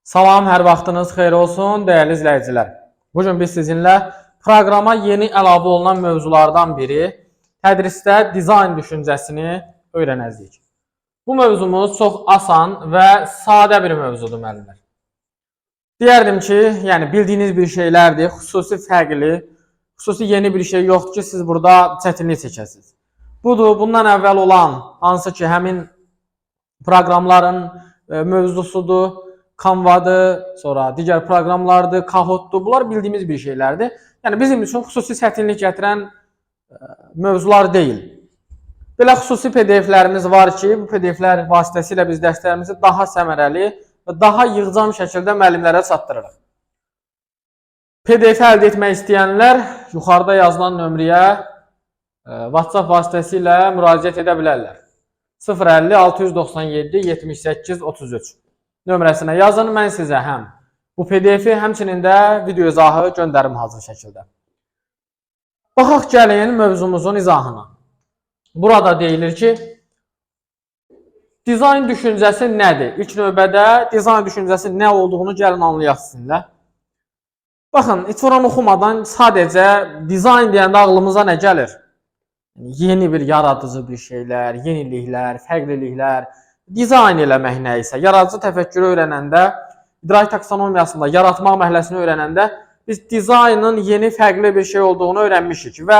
Salam, hər vaxtınız xeyir olsun, dəyərli izləyicilər. Bugün biz sizinlə proqrama yeni əlavə olunan mövzulardan biri tədrisdə dizayn düşüncəsini öyrənəcəyik. Bu mövzumuz çox asan və sadə bir mövzudur müəllimlər. Deyərdim ki, yəni bildiyiniz bir şeylərdir, xüsusi fərqli, xüsusi yeni bir şey yoxdur ki, siz burada çətinlik çəkəsiniz. Budur, bundan əvvəl olan hansı ki, həmin proqramların mövzusudur. Canva-dır, sonra digər proqramlardır, Kahoot-dur. Bunlar bildiyimiz bir şeylərdir. Yəni bizim üçün xüsusi çətinlik gətirən mövzular deyil. Belə xüsusi PDF-lərimiz var ki, bu PDF-lər vasitəsilə biz dərslərimizi daha səmərəli və daha yığcam şəkildə müəllimlərə çatdırırıq. PDF əldə etmək istəyənlər yuxarıda yazılan nömrəyə WhatsApp vasitəsilə müraciət edə bilərlər. 050 697 78 33 nömrəsinə yazın, mən sizə həm bu PDF-i, həmçinin də video izahı göndərim hazır şəkildə. Baxaq gəlin mövzumuzun izahına. Burada deyilir ki, dizayn düşüncəsi nədir? İlk növbədə dizayn düşüncəsi nə olduğunu gəlin anlayaq sizinlə. Baxın, heç oran oxumadan sadəcə dizayn deyəndə ağlımıza nə gəlir? Yeni bir yaradıcı bir şeylər, yeniliklər, fərqliliklər, dizayn eləmək nə isə, yaradıcı təfəkkürü öyrənəndə, idrak taksonomiyasında yaratmaq mərhələsini öyrənəndə biz dizaynın yeni fərqli bir şey olduğunu öyrənmişik və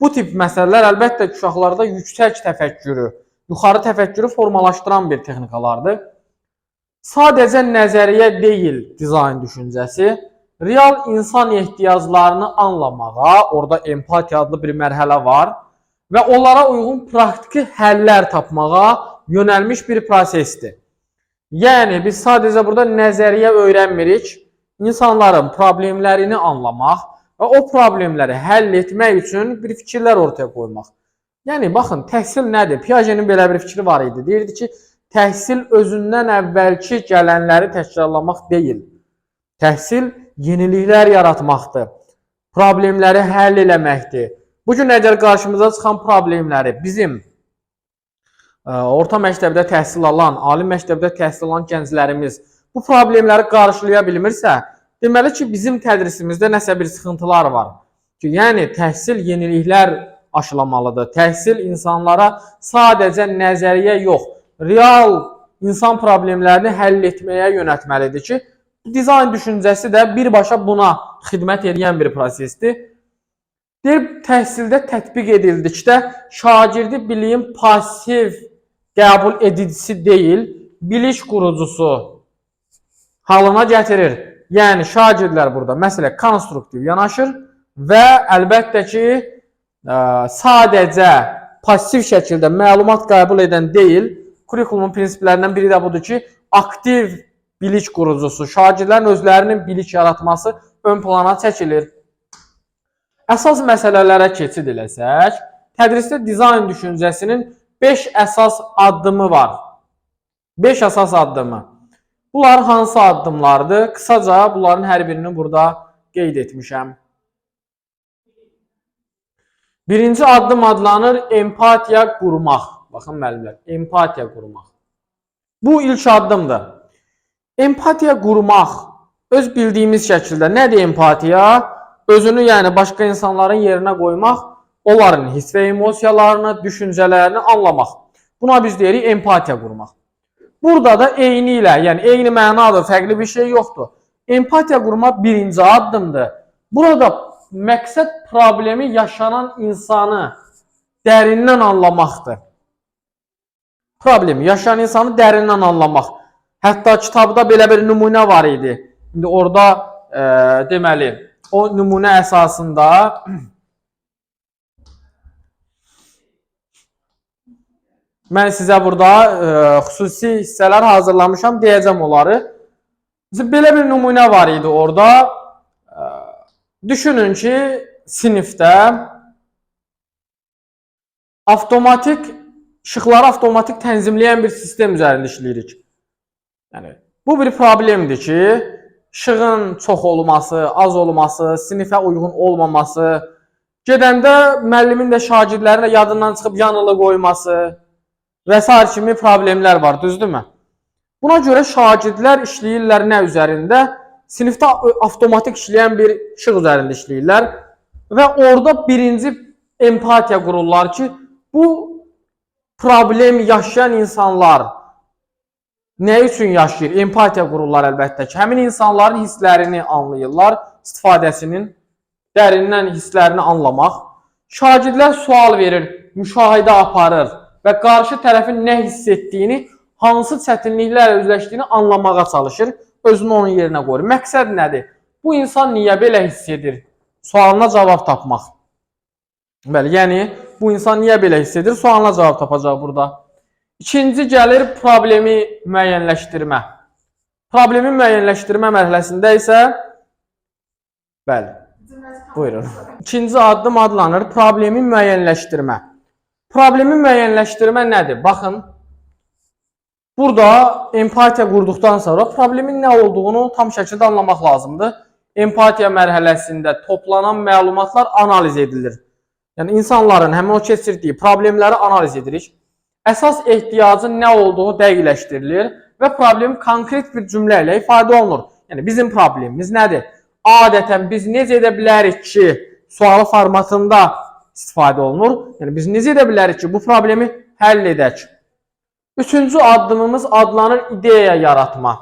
bu tip məsələlər əlbəttə ki, uşaqlarda yüksək təfəkkürü, yuxarı təfəkkürü formalaşdıran bir texnikalardır. Sadəcə nəzəriyyə deyil dizayn düşüncəsi, real insan ehtiyaclarını anlamağa, orada empatiya adlı bir mərhələ var və onlara uyğun praktiki həllər tapmağa yönəlmiş bir prosesdir. Yəni, biz sadəcə burada nəzəriyyə öyrənmirik, insanların problemlərini anlamaq və o problemləri həll etmək üçün bir fikirlər ortaya qoymaq. Yəni, baxın, təhsil nədir? Piaget'in belə bir fikri var idi. Deyirdi ki, təhsil özündən əvvəlki gələnləri təkrarlamaq deyil. Təhsil yeniliklər yaratmaqdır, problemləri həll eləməkdir. Bugün əgər qarşımıza çıxan problemləri bizim orta məktəbdə təhsil alan, ali məktəbdə təhsil alan gənclərimiz bu problemləri qarşılaya bilmirsə, deməli ki, bizim tədrisimizdə nəsə bir sıxıntılar var. Yəni, təhsil yeniliklər aşılamalıdır. Təhsil insanlara sadəcə nəzəriyyə yox, real insan problemlərini həll etməyə yönəltməlidir ki, dizayn düşüncəsi də birbaşa buna xidmət edən bir prosesdir. Deyir, təhsildə tətbiq edildikdə şagirdi biliyin pasiv qəbul edicisi deyil, biliş qurucusu halına gətirir. Yəni, şagirdlər burada məsələ konstruktiv yanaşır və əlbəttə ki, sadəcə pasiv şəkildə məlumat qəbul edən deyil, kurikulumun prinsiplərindən biri də budur ki, aktiv biliş qurucusu, şagirdlərin özlərinin biliş yaratması ön plana çəkilir. Əsas məsələlərə keçid eləsək, tədrisdə dizayn düşüncəsinin 5 əsas addımı var. 5 əsas addımı. Bunlar hansı addımlardır? Qısaca bunların hər birini burada qeyd etmişəm. Birinci addım adlanır empatiya qurmaq. Baxın müəllimlər, empatiya qurmaq. Bu ilk addımdır. Empatiya qurmaq öz bildiyimiz şəkildə nədir empatiya? Özünü, yəni başqa insanların yerinə qoymaq, onların hiss və emosiyalarını, düşüncələrini anlamaq. Buna biz deyirik empatiya qurmaq. Burada da eyni ilə, yəni eyni mənadır, fərqli bir şey yoxdur. Empatiya qurmaq birinci addımdır. Burada məqsəd problemi yaşanan insanı dərindən anlamaqdır. Problemi yaşayan insanı dərindən anlamaq. Hətta kitabda belə bir nümunə var idi. İndi orada deməli, o nümunə əsasında mən sizə burada xüsusi hissələr hazırlamışam, deyəcəm onları. Belə bir nümunə var idi orada. Düşünün ki, sinifdə işıqları avtomatik tənzimləyən bir sistem üzərində işləyirik. Yəni, bu bir problemdir ki, işığın çox olması, az olması, sinifə uyğun olmaması, gedəndə müəllimin də şagirdlərin də yadından çıxıb yanılı qoyması və s. kimi problemlər var, düzdürmü? Buna görə şagirdlər işləyirlər nə üzərində? Sinifdə avtomatik işləyən bir işıq üzərində işləyirlər və orada birinci empatiya qururlar ki, bu problem yaşayan insanlar nə üçün yaşayır? Empatiya qururlar əlbəttə ki. Həmin insanların hisslərini anlayırlar, istifadəsinin dərindən hisslərini anlamaq. Şagirdlər sual verir, müşahidə aparır və qarşı tərəfin nə hiss etdiyini, hansı çətinliklərlə üzləşdiyini anlamağa çalışır, özünü onun yerinə qoyur. Məqsəd nədir? Bu insan niyə belə hiss edir? Sualına cavab tapmaq. Bəli, yəni bu insan niyə belə hiss edir? Sualına cavab tapacaq burada. İkinci gəlir problemi müəyyənləşdirmə. Problemi müəyyənləşdirmə mərhələsində isə bəli, buyurun. İkinci addım adlanır problemi müəyyənləşdirmə. Problemi müəyyənləşdirmə nədir? Baxın, burada empatiya qurduqdan sonra problemin nə olduğunu tam şəkildə anlamaq lazımdır. Empatiya mərhələsində toplanan məlumatlar analiz edilir. Yəni, insanların həmin o keçirdiyi problemləri analiz edirik. Əsas ehtiyacın nə olduğu dəqiqləşdirilir və problem konkret bir cümlə ilə ifadə olunur. Yəni, bizim problemimiz nədir? Adətən biz necə edə bilərik ki, sualı formatında istifadə olunur. Yəni, biz necə edə bilərik ki, bu problemi həll edək? Üçüncü addımımız adlanır ideya yaratma.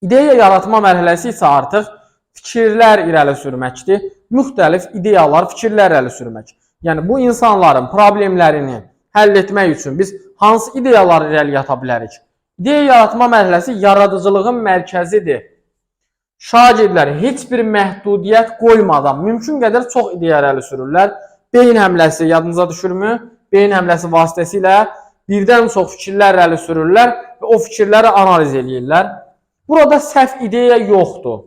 İdeya yaratma mərhələsi isə artıq fikirlər irəli sürməkdir. Müxtəlif ideyalar, fikirlər irəli sürmək. Yəni, bu insanların problemlərini həll etmək üçün biz hansı ideyaları irəli ata bilərik? İdeya yaratma mərhələsi yaradıcılığın mərkəzidir. Şagirdlər heç bir məhdudiyyət qoymadan mümkün qədər çox ideya irəli sürürlər. Beyin həmləsi yadınıza düşürmü? Beyin həmləsi vasitəsilə birdən çox fikirlər irəli sürürlər və o fikirləri analiz edirlər. Burada səhv ideya yoxdur.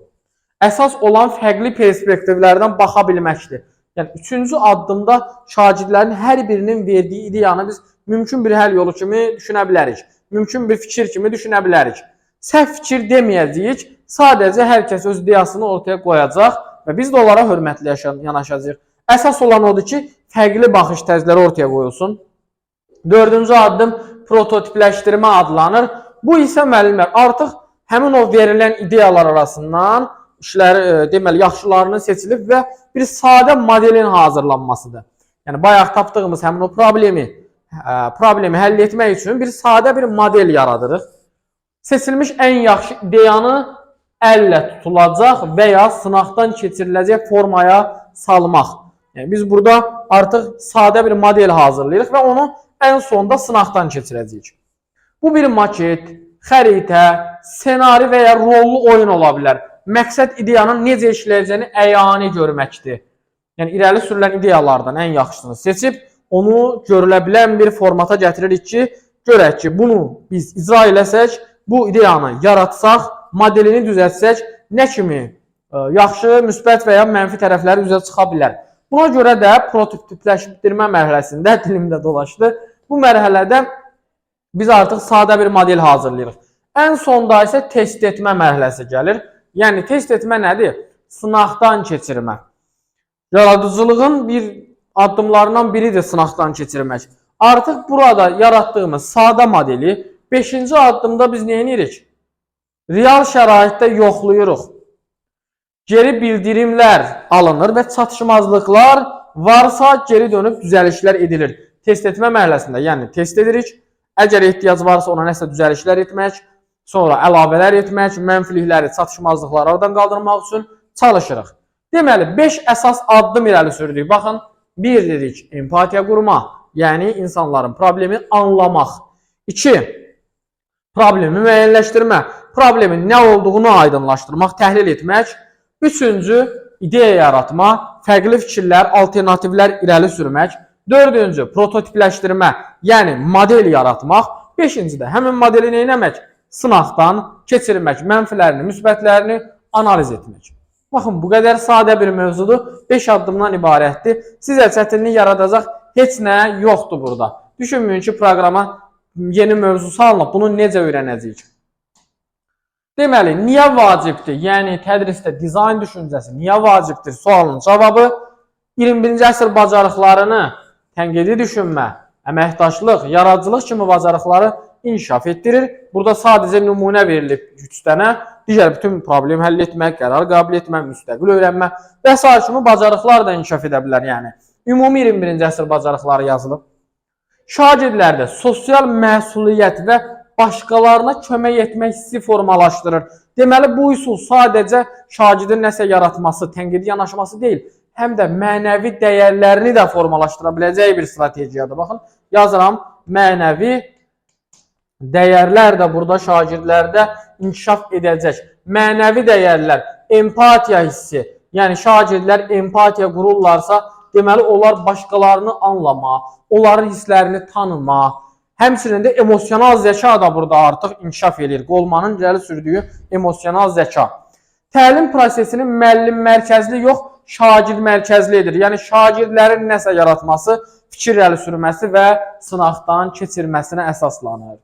Əsas olan fərqli perspektivlərdən baxa bilməkdir. Yəni, üçüncü addımda şagirdlərin hər birinin verdiyi ideyanı biz mümkün bir həll yolu kimi düşünə bilərik. Mümkün bir fikir kimi düşünə bilərik. Səhv fikir deməyəcəyik, sadəcə hər kəs öz ideyasını ortaya qoyacaq və biz də onlara hörmətli yanaşacağıq. Əsas olan odur ki, fərqli baxış tərzləri ortaya qoyulsun. Dördüncü addım prototipləşdirmə adlanır. Bu isə müəllimlər artıq həmin o verilən ideyalar arasından deməli, yaxşılarını seçilib və bir sadə modelin hazırlanmasıdır. Yəni, bayaq tapdığımız həmin o problemi həll etmək üçün bir sadə bir model yaradırıq. Seçilmiş ən yaxşı ideyanı əllə tutulacaq və ya sınaqdan keçiriləcək formaya salmaq. Yəni, biz burada artıq sadə bir model hazırlayırıq və onu ən sonda sınaqdan keçirəcəyik. Bu bir maket, xəritə, ssenari və ya rollu oyun ola bilər. Məqsəd ideyanın necə işləyəcəyini əyani görməkdir. Yəni, irəli sürülən ideyalardan ən yaxşısını seçib, onu görülə bilən bir formata gətiririk ki, görək ki, bunu biz icra eləsək, bu ideyanı yaratsaq, modelini düzəltsək, nə kimi yaxşı, müsbət və ya mənfi tərəfləri üzə çıxa bilər. Buna görə də prototipləşdirmə mərhələsində, dilimdə dolaşdı, bu mərhələdə biz artıq sadə bir model hazırlayırıq. Ən sonda isə test etmə mərhələsi gəlir. Yəni, test etmə nədir? Sınaqdan keçirmə. Yaradıcılığın bir addımlarından biridir sınaqdan keçirmək. Artıq burada yaratdığımız sadə modeli 5-ci addımda biz nə edirik? Real şəraitdə yoxlayırıq. Geri bildirimlər alınır və çatışmazlıqlar varsa geri dönüb düzəlişlər edilir. Test etmə mərhələsində, yəni test edirik. Əgər ehtiyac varsa ona nəsə düzəlişlər etmək, sonra əlavələr etmək, mənfilikləri, çatışmazlıqları aradan qaldırmaq üçün çalışırıq. Deməli, 5 əsas addım irəli sürdük. Baxın, 1 dedik, empatiya qurma, yəni insanların problemi anlamaq. 2, problemi müəyyənləşdirmə, problemin nə olduğunu aydınlaşdırmaq, təhlil etmək. 3-cü, ideya yaratma, fərqli fikirlər, alternativlər irəli sürmək. 4-cü, prototipləşdirmə, yəni model yaratmaq. 5-ci də həmin modeli nə etmək? Sınaqdan keçirmək, mənfilərini, müsbətlərini analiz etmək. Baxın, bu qədər sadə bir mövzudur, 5 addımdan ibarətdir. Sizə çətinlik yaradacaq heç nə yoxdur burada. Düşünməyin ki, proqrama yeni mövzu salınıb, bunu necə öyrənəcəyik? Deməli, niyə vacibdir? Yəni, tədrisdə dizayn düşüncəsi niyə vacibdir? Sualın cavabı 21-ci əsr bacarıqlarını, tənqidi düşünmə, əməkdaşlıq, yaradıcılıq kimi bacarıqları inkişaf etdirir. Burada sadəcə nümunə verilib 3 dənə. Digər bütün problemi həll etmək, qərar qəbul etmək, müstəqil öyrənmə və s. kimi bacarıqlar da inkişaf edə bilər. Yəni ümumi 21-ci əsr bacarıqları yazılıb. Şagirdlərdə sosial məsuliyyət və başqalarına kömək etmək hissi formalaşdırır. Deməli, bu üsul sadəcə şagirdin nəsə yaratması, tənqidi yanaşması deyil, həm də mənəvi dəyərlərini də formalaşdıra biləcəyi bir strategiyadır. Baxın, yazıram, mənəvi dəyərlər də burada şagirdlərdə inkişaf edəcək. Mənəvi dəyərlər, empatiya hissi, yəni şagirdlər empatiya qururlarsa, deməli, onlar başqalarını anlama, onların hisslərini tanıma, həmçinin də emosional zəka da burada artıq inkişaf edir. Qolmanın irəli sürdüyü emosional zəka. Təlim prosesinin müəllim mərkəzli yox, şagird mərkəzlidir. Yəni, şagirdlərin nəsə yaratması, fikir irəli sürməsi və sınaqdan keçirməsinə əsaslanır.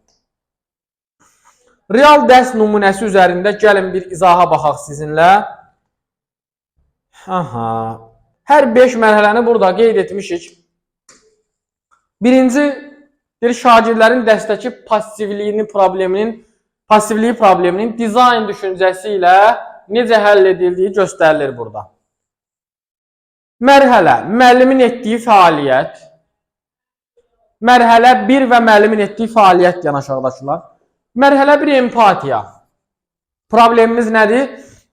Real dərs nümunəsi üzərində gəlin bir izaha baxaq sizinlə. Hər 5 mərhələni burada qeyd etmişik. Birinci, şagirdlərin dərsdəki passivliyi probleminin dizayn düşüncəsi ilə necə həll edildiyi göstərilir burada. Mərhələ, müəllimin etdiyi fəaliyyət. Mərhələ 1 və müəllimin etdiyi fəaliyyət yan aşağıdakılar. Mərhələ 1 empatiya. Problemimiz nədir?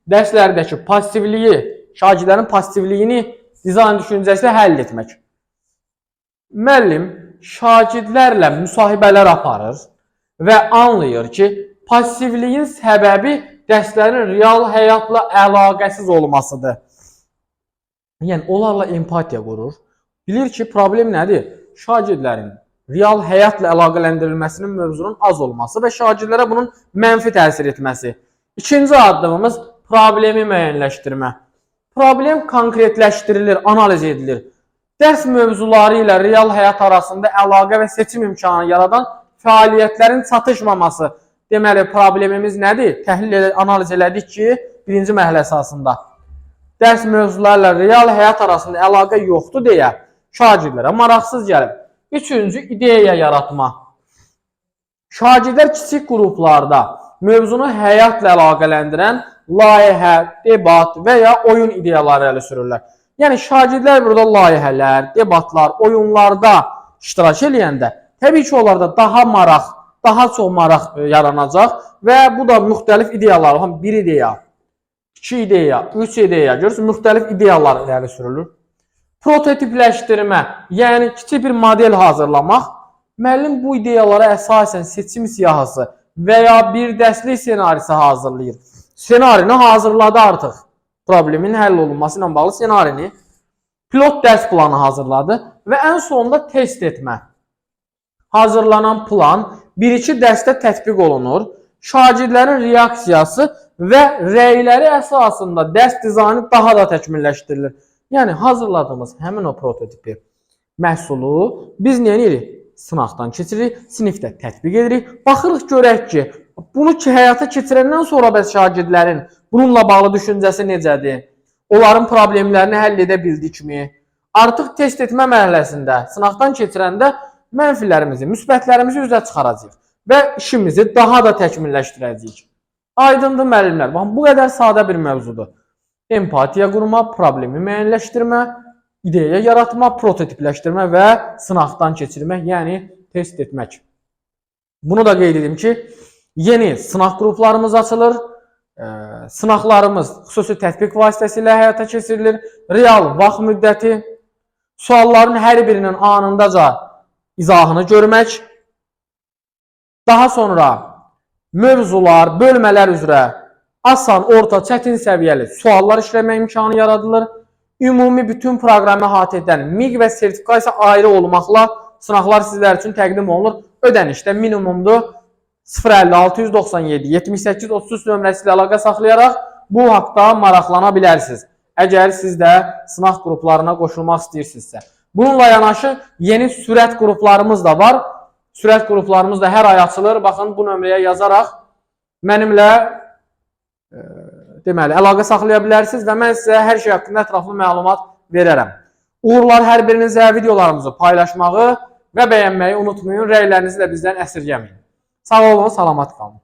Dərslərdəki passivliyi, şagirdlərin passivliyini dizayn düşüncəsi ilə həll etmək. Müəllim şagirdlərlə müsahibələr aparır və anlayır ki, passivliyin səbəbi dərslərin real həyatla əlaqəsiz olmasıdır. Yəni, onlarla empatiya qurur. Bilir ki, problem nədir? Şagirdlərin real həyatla əlaqələndirilməsinin mövzunun az olması və şagirdlərə bunun mənfi təsir etməsi. İkinci addımımız problemi müəyyənləşdirmə. Problem konkretləşdirilir, analiz edilir. Dərs mövzuları ilə real həyat arasında əlaqə və seçim imkanı yaradan fəaliyyətlərin çatışmaması. Deməli, problemimiz nədir? Təhlil analiz elədik ki, birinci mərhələ əsasında dərs mövzuları ilə real həyat arasında əlaqə yoxdur deyə şagirdlərə maraqsız gəlib. Üçüncü, ideya yaratma. Şagirdlər kiçik qruplarda mövzunu həyatla əlaqələndirən layihə, debat və ya oyun ideyaları ələ sürürlər. Yəni, şagirdlər burada layihələr, debatlar, oyunlarda iştirak eləyəndə, təbii ki, onlarda daha çox maraq yaranacaq və bu da müxtəlif ideyalar, bir ideya, 2 ideya, 3 ideya, görürsünüz, müxtəlif ideyalar irəli sürülür. Prototipləşdirmə, yəni kiçik bir model hazırlamaq, müəllim bu ideyalara əsasən seçim siyahısı və ya bir dərslik senarisi hazırlayır. Senarini hazırladı artıq. Problemin həll olunması ilə bağlı senarini, pilot dərs planı hazırladı və ən sonunda test etmə. Hazırlanan plan 1-2 dərsdə tətbiq olunur, şagirdlərin reaksiyası və rəyləri əsasında dərs dizaynı daha da təkmilləşdirilir. Yəni, hazırladığımız həmin o prototipi, məhsulu biz nə edirik? Sınaqdan keçiririk, sinifdə tətbiq edirik. Baxırıq, görək ki, bunu həyata keçirəndən sonra bəs şagirdlərin bununla bağlı düşüncəsi necədir? Onların problemlərini həll edə bildikmi? Artıq test etmə mərhələsində, sınaqdan keçirəndə mənfilərimizi, müsbətlərimizi üzə çıxaracaq və işimizi daha da təkmilləşdirəcəyik. Aydındır müəllimlər, bu qədər sadə bir mövzudur. Empatiya qurma, problemi müəyyənləşdirmə, ideya yaratma, prototipləşdirmə və sınaqdan keçirmək, yəni test etmək. Bunu da qeyd edim ki, yeni sınaq qruplarımız açılır, sınaqlarımız xüsusi tətbiq vasitəsilə həyata keçirilir, real vaxt müddəti, sualların hər birinin anındaca izahını görmək, daha sonra mövzular, bölmələr üzrə asan, orta, çətin səviyyəli suallar işləmə imkanı yaradılır. Ümumi bütün proqramı əhatə edən MİQ və sertifikasiya ayrı olmaqla sınaqlar sizlər üçün təqdim olunur. Ödənişdə minimumdur 056-197-78-33 nömrəsi ilə əlaqə saxlayaraq bu haqda maraqlana bilərsiniz. Əgər siz də sınaq qruplarına qoşulmaq istəyirsinizsə. Bununla yanaşı yeni sürət qruplarımız da var. Sürət qruplarımız da hər ay açılır. Baxın, bu nömrəyə yazaraq mənimlə deməli, əlaqə saxlaya bilərsiniz və mən sizə hər şey haqqında ətraflı məlumat verərəm. Uğurlar hər birinizə videolarımızı paylaşmağı və bəyənməyi unutmayın. Rəylərinizi də bizdən əsirgəməyin. Sağ olun, salamat qalın.